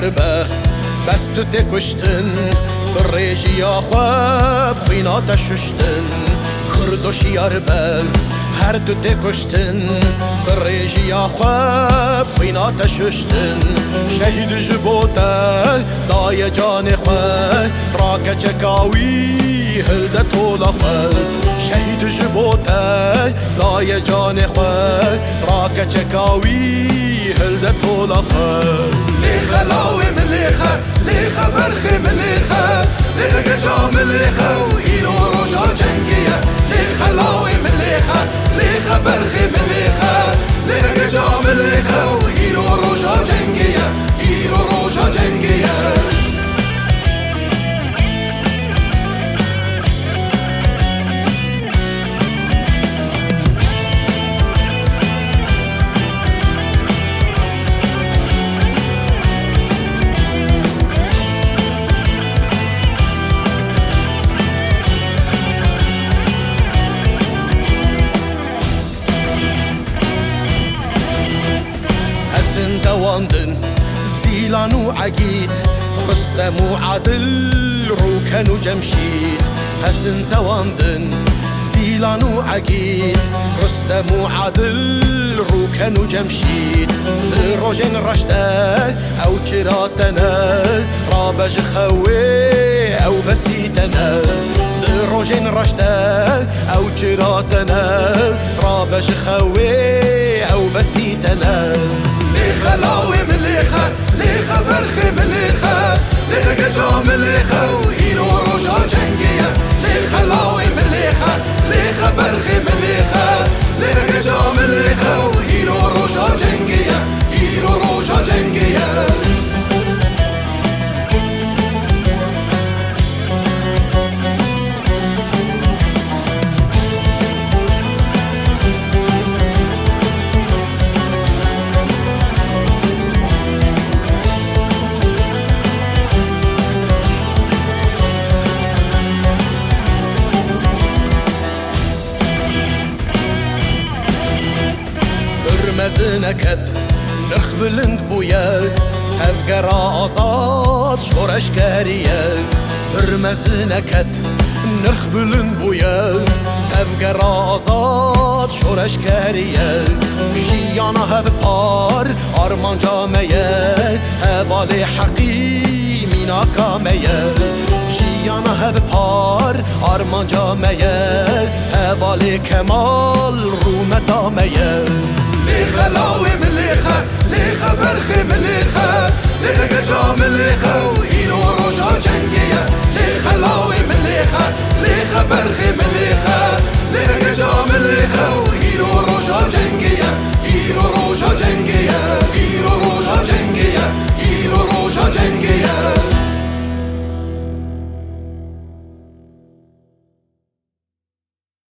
به بس تو تکشتن ریجی خواب خوینات ششتن کرد و شیار به هر دو تکشتن ریجی خواب خوینات ششتن شهید جبوته دای جان خواه راکه چکاوی هلده طوله خواه شهید جبوته دای جان خواه راکه چکاوی هلده طوله خواه ليخة لاوي مليخة ليخة برخي مليخة ليخة قجا مليخة وإيلو روجا جنگية ليخة لاوي مليخة ليخة برخي مليخة ليخة قجا مليخة وإيلو روجا جنگية إيلو روجا جنگية دواندن زيلان وعقيد رستم وعدل روكن وجمشيد حسن دواندن زيلان وعقيد رستم وعدل روكن وجمشيد روجن رشته او جراتنا رابج خوي او بسيتنا روجن رشته او جراتنا رابج خوي او بسيتنا ليخة لاوي مليخة ليخة برخي مليخة ليخة قجا مليخة وإيلو روجا جنگية ليخة لاوي مليخة ليخة برخي مليخة ليخة قجا مليخة وإيلو روجا جنگية إيلو روجا جنگية مزنكت نرخ بلند بويا هفقرا أصاد شورش كاريا هرمزنكت نرخ بلند بويا هفقرا أصاد شورش كاريا جيانا هف بار أرمان جامية هفالي حقي مينا كامية جيانا هف بار أرمان جامية هفالي كمال روم دامية ليخة لاوي مليخة ليخة برخي مليخة ليخة قجا مليخة وإيلو روجا